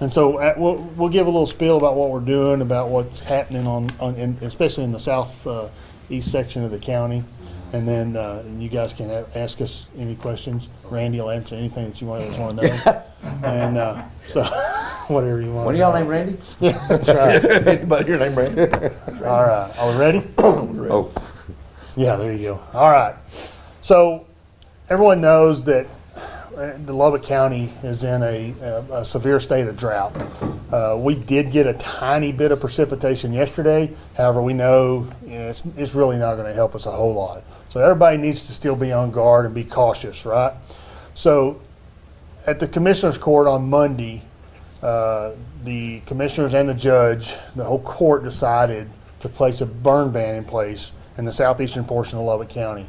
And so we'll give a little spiel about what we're doing, about what's happening especially in the south east section of the county. And then you guys can ask us any questions. Randy will answer anything that you want to know. And so whatever you want. What do y'all name Randy? Yeah, that's right. Anybody here named Randy? All right. Are we ready? Oh. Yeah, there you go. All right. So everyone knows that the Lubbock County is in a severe state of drought. We did get a tiny bit of precipitation yesterday. However, we know, it's really not going to help us a whole lot. So everybody needs to still be on guard and be cautious, right? So at the Commissioner's Court on Monday, the commissioners and the judge, the whole court decided to place a burn ban in place in the southeastern portion of Lubbock County.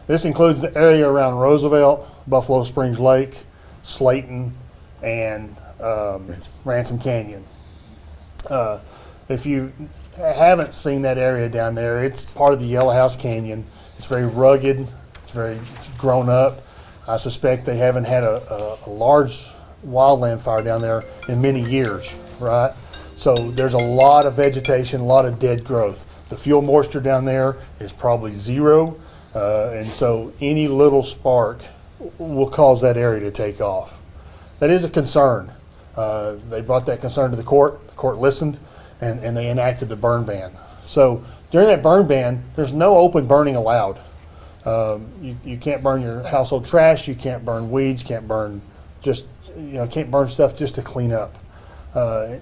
This includes the area around Roosevelt, Buffalo Springs Lake, Slayton, and Ransom Canyon. If you haven't seen that area down there, it's part of the Yellow House Canyon. It's very rugged. It's grown up. I suspect they haven't had a large wildland fire down there in many years, right? So there's a lot of vegetation, a lot of dead growth. The fuel moisture down there is probably zero, and so any little spark will cause that area to take off. That is a concern. They brought that concern to the court. The court listened, and they enacted the burn ban. So during that burn ban, there's no open burning allowed. You can't burn your household trash. You can't burn weeds. You can't burn can't burn stuff just to clean up. And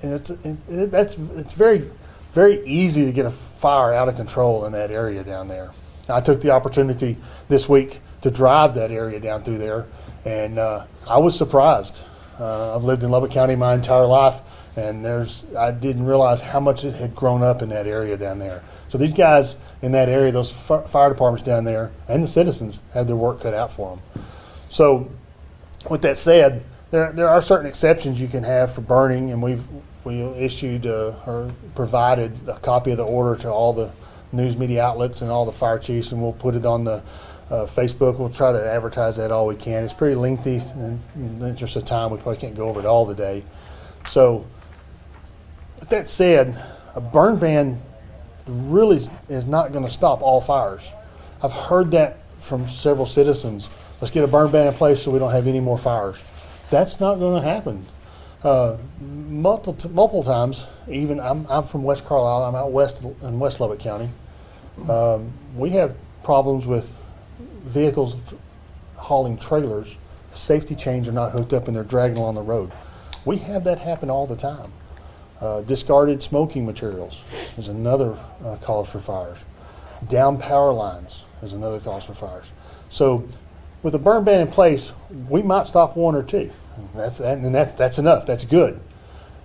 it's very, very easy to get a fire out of control in that area down there. I took the opportunity this week to drive that area down through there, and I was surprised. I've lived in Lubbock County my entire life, and I didn't realize how much it had grown up in that area down there. So these guys in that area, those fire departments down there, and the citizens had their work cut out for them. So with that said, there are certain exceptions you can have for burning, and we issued or provided a copy of the order to all the news media outlets and all the fire chiefs, and we'll put it on the Facebook. We'll try to advertise that all we can. It's pretty lengthy, and in the interest of time, we probably can't go over it all today. So with that said, a burn ban really is not going to stop all fires. I've heard that from several citizens. Let's get a burn ban in place so we don't have any more fires. That's not going to happen. Multiple times, even I'm from West Carlisle. I'm out west in West Lubbock County. We have problems with vehicles hauling trailers. Safety chains are not hooked up and they're dragging along the road. We have that happen all the time. Discarded smoking materials is another cause for fires. Down power lines is another cause for fires. So with a burn ban in place, we might stop one or two. That's enough. That's good.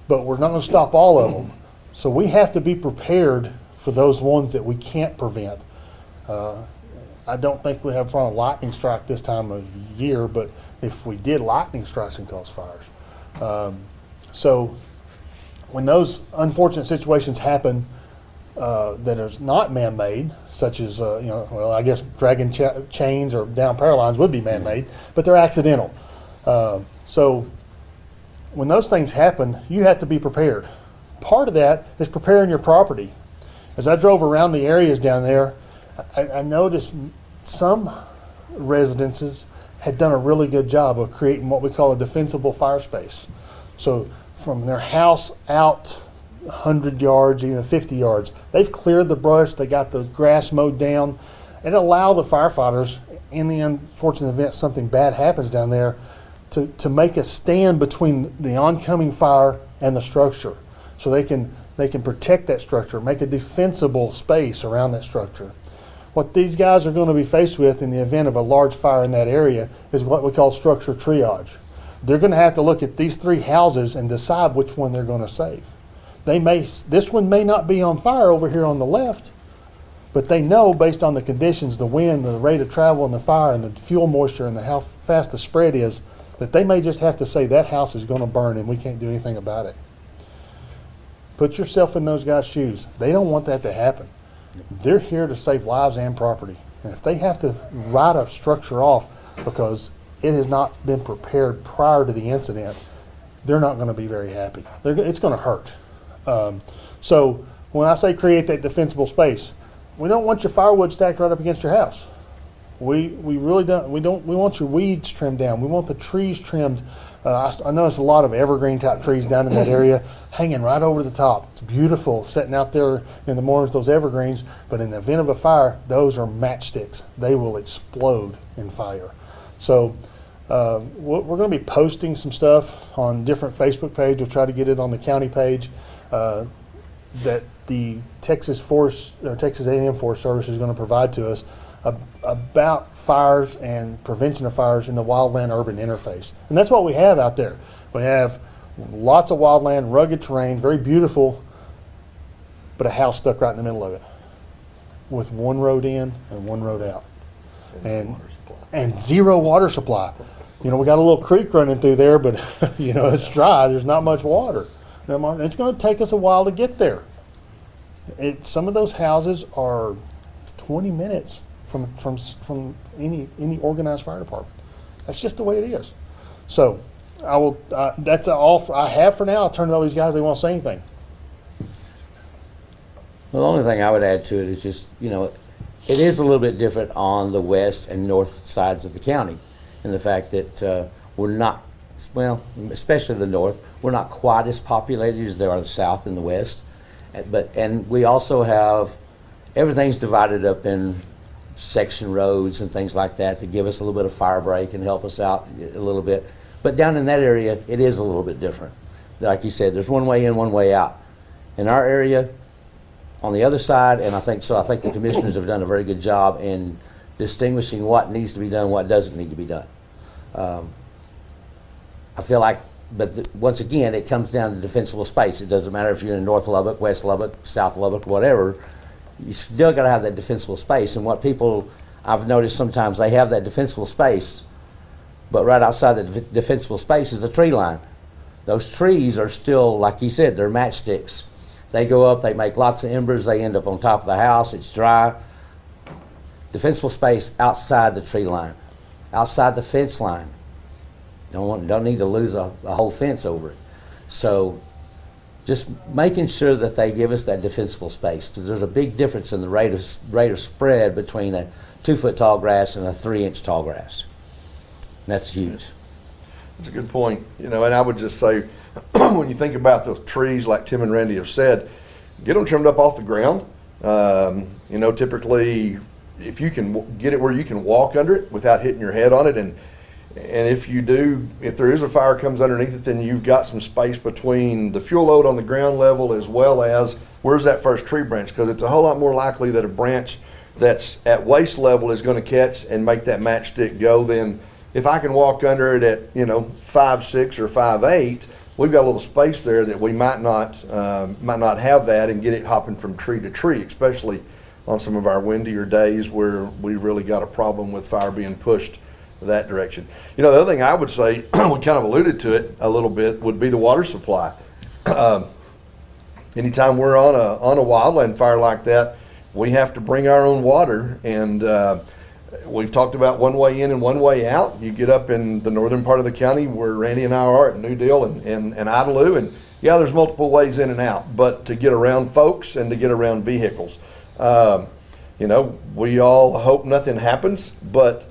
But we're not going to stop all of them. So we have to be prepared for those ones that we can't prevent. I don't think we have a problem with lightning strike this time of year, but if we did, lightning strikes can cause fires. So when those unfortunate situations happen that are not man-made, such as, I guess dragging chains or down power lines would be man-made, but they're accidental. So when those things happen, you have to be prepared. Part of that is preparing your property. As I drove around the areas down there, I noticed some residences had done a really good job of creating what we call a defensible fire space. So from their house out 100 yards, even 50 yards, they've cleared the brush, they got the grass mowed down, and allow the firefighters, in the unfortunate event something bad happens down there, to make a stand between the oncoming fire and the structure. So they can protect that structure, make a defensible space around that structure. What these guys are going to be faced with in the event of a large fire in that area is what we call structure triage. They're going to have to look at these three houses and decide which one they're going to save. This one may not be on fire over here on the left, but they know based on the conditions, the wind, the rate of travel in the fire, and the fuel moisture, and how fast the spread is, that they may just have to say that house is going to burn and we can't do anything about it. Put yourself in those guys' shoes. They don't want that to happen. They're here to save lives and property. And if they have to write a structure off because it has not been prepared prior to the incident, they're not going to be very happy. It's going to hurt. So when I say create that defensible space, we don't want your firewood stacked right up against your house. We really don't. We want your weeds trimmed down. We want the trees trimmed. I notice a lot of evergreen type trees down in that area hanging right over the top. It's beautiful sitting out there in the mornings, those evergreens, but in the event of a fire, those are matchsticks. They will explode in fire. So we're going to be posting some stuff on different Facebook pages. We'll try to get it on the county page that the Texas A&M Forest Service is going to provide to us about fires and prevention of fires in the wildland urban interface. And that's what we have out there. We have lots of wildland, rugged terrain, very beautiful, but a house stuck right in the middle of it with one road in and one road out. And zero water supply. You know, we got a little creek running through there, but you know, it's dry. There's not much water. It's going to take us a while to get there. Some of those houses are 20 minutes from any organized fire department. That's just the way it is. So I will. That's all I have for now. I'll turn to all these guys. They won't say anything. Well, the only thing I would add to it is just, you know, it is a little bit different on the west and north sides of the county, in the fact that we're not, well, especially the north, we're not quite as populated as they are the south and the west. And we also have, everything's divided up in section roads and things like that give us a little bit of fire break and help us out a little bit. But down in that area, it is a little bit different. Like you said, there's one way in, one way out. In our area, on the other side, and I think the commissioners have done a very good job in distinguishing what needs to be done, what doesn't need to be done. I feel like, but once again, it comes down to defensible space. It doesn't matter if you're in North Lubbock, West Lubbock, South Lubbock, whatever. You still got to have that defensible space. And what people, I've noticed sometimes, they have that defensible space, but right outside the defensible space is a tree line. Those trees are still, like you said, they're matchsticks. They go up, they make lots of embers, they end up on top of the house, it's dry. Defensible space outside the tree line, outside the fence line. Don't need to lose a whole fence over it. So just making sure that they give us that defensible space, because there's a big difference in the rate of spread between a 2-foot tall grass and a 3-inch tall grass. And that's huge. That's a good point. You know, and I would just say, when you think about the trees, like Tim and Randy have said, get them trimmed up off the ground. You know, typically, if you can get it where you can walk under it without hitting your head on it, and if you do, if there is a fire comes underneath it, then you've got some space between the fuel load on the ground level as well as where's that first tree branch, because it's a whole lot more likely that a branch that's at waist level is going to catch and make that matchstick go than if I can walk under it at, you know, 5'6" or 5'8". We've got a little space there that we might not have that and get it hopping from tree to tree, especially on some of our windier days where we've really got a problem with fire being pushed that direction. You know, the other thing I would say, we kind of alluded to it a little bit, would be the water supply. Anytime we're on a wildland fire like that, we have to bring our own water, and we've talked about one way in and one way out. You get up in the northern part of the county where Randy and I are at New Deal and Idalou, and yeah, there's multiple ways in and out, but to get around folks and to get around vehicles. You know, we all hope nothing happens, but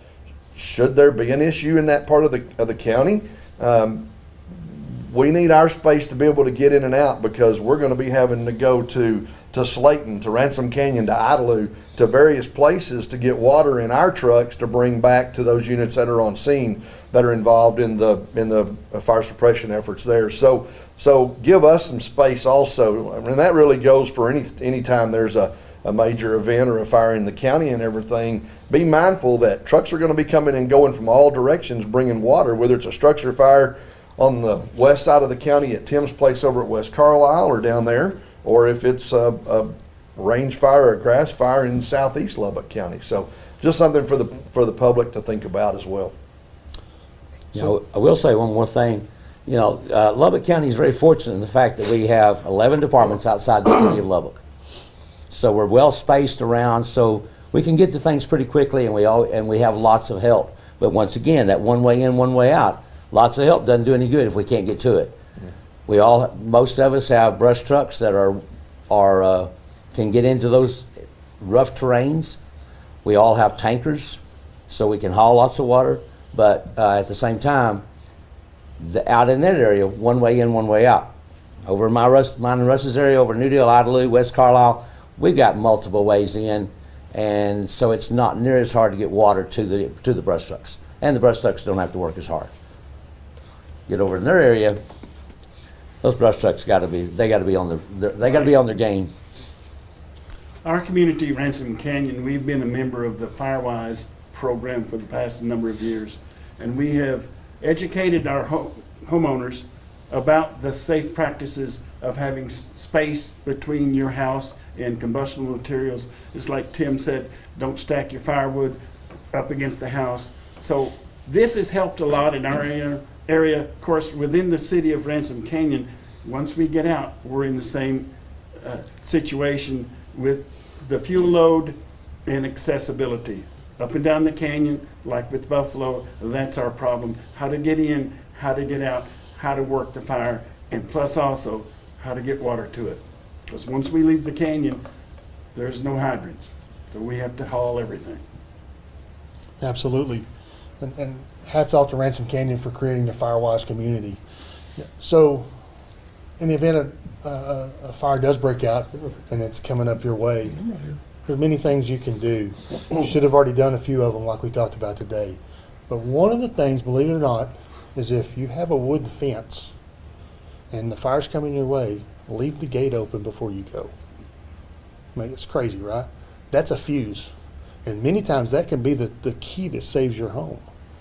should there be an issue in that part of the county, we need our space to be able to get in and out, because we're going to be having to go to Slayton, to Ransom Canyon, to Idalou, to various places to get water in our trucks to bring back to those units that are on scene that are involved in the fire suppression efforts there. So give us some space also. I mean, that really goes for any time there's a major event or a fire in the county and everything. Be mindful that trucks are going to be coming and going from all directions bringing water, whether it's a structure fire on the west side of the county at Tim's place over at West Carlisle or down there, or if it's a range fire or a grass fire in southeast Lubbock County. So just something for the public to think about as well. You know, I will say one more thing. You know, Lubbock County is very fortunate in the fact that we have 11 departments outside the city of Lubbock. So we're well spaced around, so we can get to things pretty quickly, and we have lots of help. But once again, that one way in, one way out, lots of help doesn't do any good if we can't get to it. Most of us have brush trucks that can get into those rough terrains. We all have tankers, so we can haul lots of water. But at the same time, out in that area, one way in, one way out. Over in mine and Russ's area, over New Deal, Idalou, West Carlisle, we've got multiple ways in, and so it's not near as hard to get water to the brush trucks. And the brush trucks don't have to work as hard. Get over in their area, those brush trucks got to be on their game. Our community, Ransom Canyon, we've been a member of the Firewise program for the past number of years, and we have educated our homeowners about the safe practices of having space between your house and combustible materials. It's like Tim said, don't stack your firewood up against the house. So this has helped a lot in our area. Of course, within the city of Ransom Canyon, once we get out, we're in the same situation with the fuel load and accessibility. Up and down the canyon, like with Buffalo, that's our problem. How to get in, how to get out, how to work the fire, and plus also how to get water to it. Because once we leave the canyon, there's no hydrants. So we have to haul everything. Absolutely. And hats off to Ransom Canyon for creating the Firewise community. So in the event a fire does break out and it's coming up your way, there's many things you can do. You should have already done a few of them like we talked about today. But one of the things, believe it or not, is if you have a wood fence and the fire's coming your way, leave the gate open before you go. I mean, it's crazy, right? That's a fuse. And many times that can be the key that saves your home,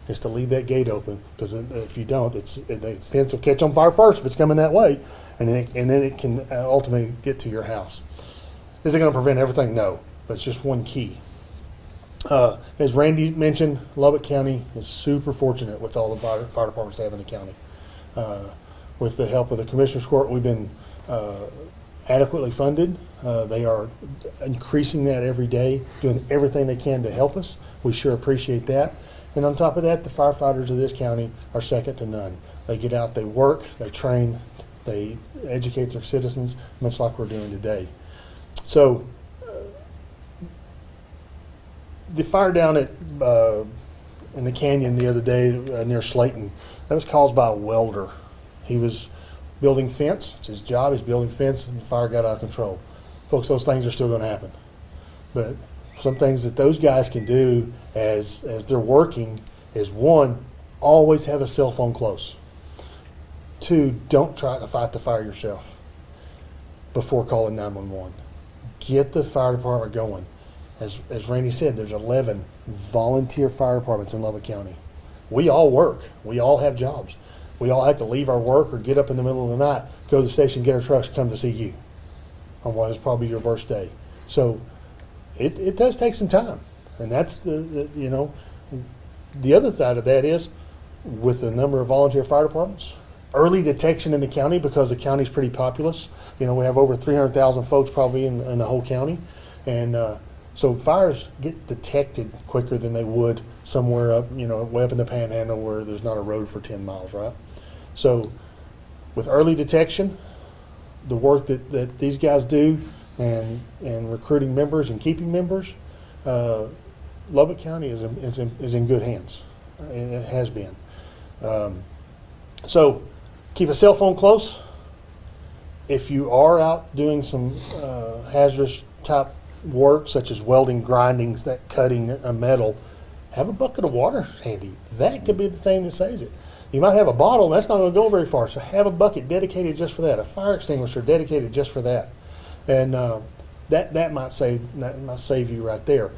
is to leave that gate open, because if you don't, the fence will catch on fire first if it's coming that way, and then it can ultimately get to your house. Is it going to prevent everything? No, but it's just one key. As Randy mentioned, Lubbock County is super fortunate with all the fire departments they have in the county. With the help of the Commissioner's Court, we've been adequately funded. They are increasing that every day, doing everything they can to help us. We sure appreciate that. And on top of that, the firefighters of this county are second to none. They get out, they work, they train, they educate their citizens, much like we're doing today. So the fire down at in the canyon the other day near Slayton, that was caused by a welder. He was building fence. It's his job. He's building fence, and the fire got out of control. Folks, those things are still going to happen. But some things that those guys can do as they're working is, one, always have a cell phone close. Two, don't try to fight the fire yourself before calling 911. Get the fire department going. As Randy said, there's 11 volunteer fire departments in Lubbock County. We all work. We all have jobs. We all have to leave our work or get up in the middle of the night, go to the station, get our trucks, come to see you on what is probably your worst day. So it does take some time. And that's the other side of that is, with the number of volunteer fire departments, early detection in the county, because the county's pretty populous. We have over 300,000 folks probably in the whole county. And so fires get detected quicker than they would somewhere up, way up in the panhandle where there's not a road for 10 miles, right? So with early detection, the work that these guys do and recruiting members and keeping members, Lubbock County is in good hands. It has been. So keep a cell phone close. If you are out doing some hazardous type work, such as welding, grinding, that cutting a metal, have a bucket of water handy. That could be the thing that saves it. You might have a bottle, and that's not going to go very far, so have a bucket dedicated just for that, a fire extinguisher dedicated just for that. And that might save you right there.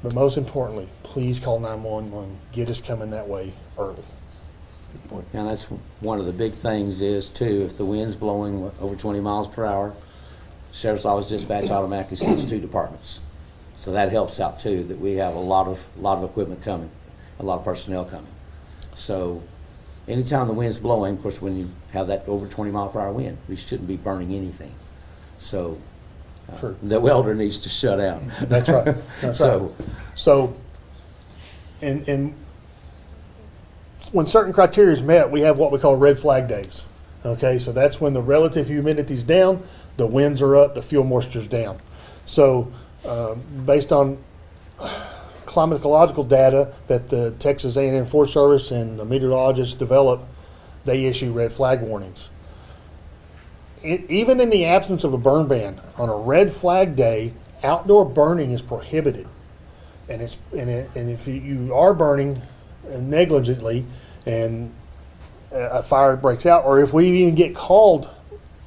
But most importantly, please call 911. Get us coming that way early. Good point. And that's one of the big things is, too, if the wind's blowing over 20 miles per hour, Sheriff's Office dispatch automatically sends 2 departments. So that helps out, too, that we have a lot of equipment coming, a lot of personnel coming. So anytime the wind's blowing, of course, when you have that over 20 mile per hour wind, we shouldn't be burning anything. So Sure. the welder needs to shut out. That's right. That's So- right. So, and when certain criteria is met, we have what we call red flag days. Okay, so that's when the relative humidity's down, the winds are up, the fuel moisture's down. So, based on climatological data that the Texas A&M Forest Service and the meteorologists develop, they issue red flag warnings. Even in the absence of a burn ban, on a red flag day, outdoor burning is prohibited. And if you are burning negligently and a fire breaks out, or if we even get called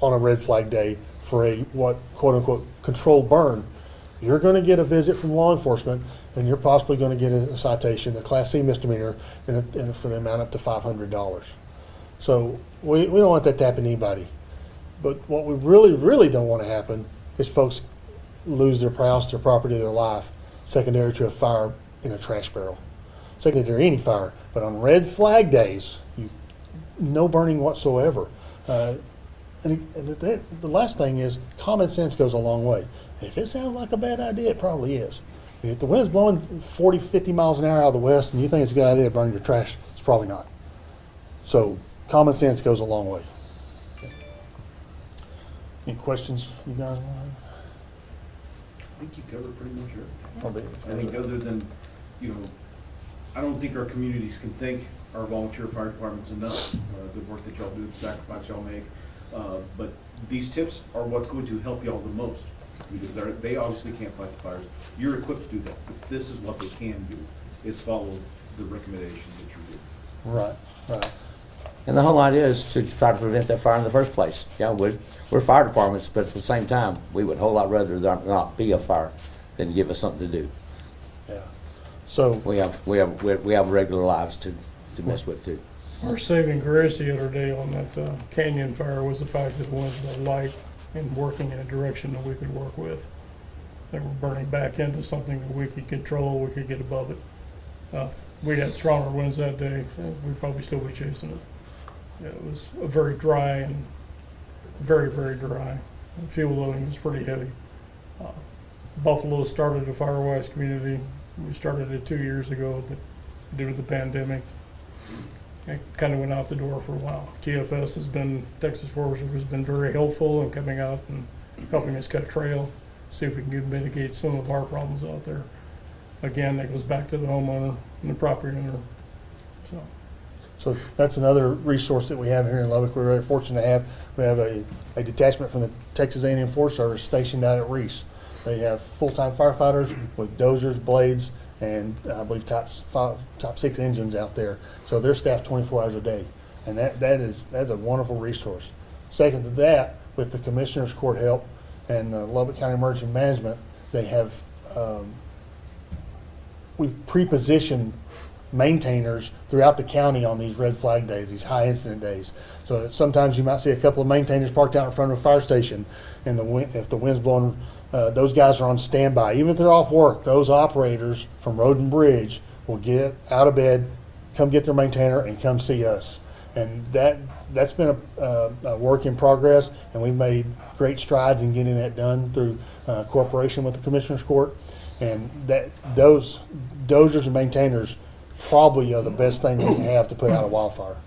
on a red flag day for a what quote unquote controlled burn, you're going to get a visit from law enforcement, and you're possibly going to get a citation, a Class C misdemeanor, and for the amount up to $500. So we don't want that to happen to anybody. But what we really, really don't want to happen is folks lose their house, their property, their life, secondary to a fire in a trash barrel, secondary to any fire. But on red flag days, no burning whatsoever. The last thing is common sense goes a long way. If it sounds like a bad idea, it probably is. If the wind's blowing 40, 50 miles an hour out of the west and you think it's a good idea to burn your trash, it's probably not. So common sense goes a long way. Okay. Any questions you guys want? I think you covered pretty much everything. I I think other than, I don't think our communities can thank our volunteer fire departments enough, the work that y'all do, the sacrifice y'all make. But these tips are what's going to help y'all the most, because they obviously can't fight the fires. You're equipped to do that, but this is what they can do, is follow the recommendations that you're giving. Right. And the whole idea is to try to prevent that fire in the first place. We're fire departments, but at the same time, we would a whole lot rather there not be a fire than give us something to do. Yeah. So We have regular lives to mess with too. Our saving grace the other day on that canyon fire was the fact that the winds were light and working in a direction that we could work with. They were burning back into something that we could control, we could get above it. If we had stronger winds that day, we'd probably still be chasing it. Yeah, it was a very dry and very, very dry. The fuel loading was pretty heavy. Buffalo started a firewise community. We started it 2 years ago, but due to the pandemic, it kind of went out the door for a while. Texas Forest Service has been very helpful in coming out and helping us cut trail, see if we can mitigate some of our problems out there. Again, that goes back to the homeowner and the property owner. So that's another resource that we have here in Lubbock. We're very fortunate to have. We have a detachment from the Texas A&M Forest Service stationed out at Reese. They have full-time firefighters with dozers, blades, and I believe top 6 engines out there. So they're staffed 24 hours a day, and that's a wonderful resource. Second to that, with the Commissioner's Court help and the Lubbock County Emergency Management, they have we pre-positioned maintainers throughout the county on these red flag days, these high incident days. So that sometimes you might see a couple of maintainers parked out in front of a fire station, and if the wind's blowing, those guys are on standby. Even if they're off work, those operators from Road and Bridge will get out of bed, come get their maintainer, and come see us. And that's been a work in progress, and we've made great strides in getting that done through cooperation with the Commissioner's Court. And those dozers and maintainers probably are the best thing we can have to put out a wildfire.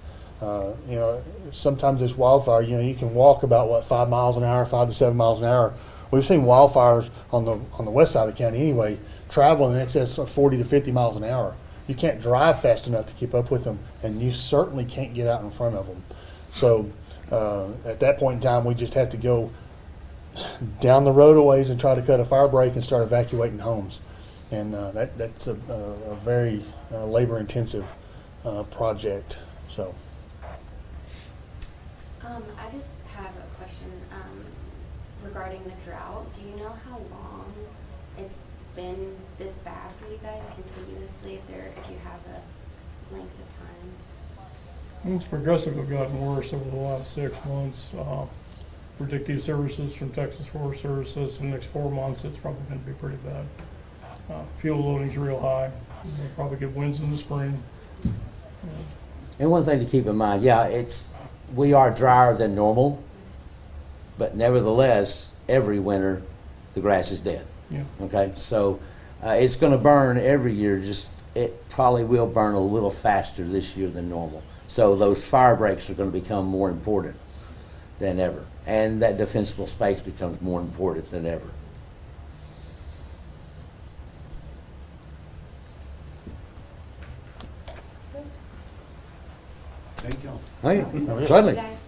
Sometimes this wildfire, you can walk about 5 miles an hour, 5 to 7 miles an hour. We've seen wildfires on the west side of the county anyway, travel in excess of 40 to 50 miles an hour. You can't drive fast enough to keep up with them, and you certainly can't get out in front of them. So at that point in time, we just have to go down the road a ways and try to cut a fire break and start evacuating homes. And that's a very labor-intensive project. So, I just have a question regarding the drought. Do you know how long it's been this bad for you guys continuously? If you have a length of time? It's progressively gotten worse over the last 6 months. Predictive services from Texas Forest Services, in the next 4 months, it's probably going to be pretty bad. Fuel loading's real high. We'll probably get winds in the spring. And one thing to keep in mind, we are drier than normal, but nevertheless, every winter, the grass is dead. Yeah. Okay, so it's going to burn every year, just it probably will burn a little faster this year than normal. So those fire breaks are going to become more important. than ever. And that defensible space becomes more important than ever. Thank y'all. Hey, Oh, yeah. certainly. You guys.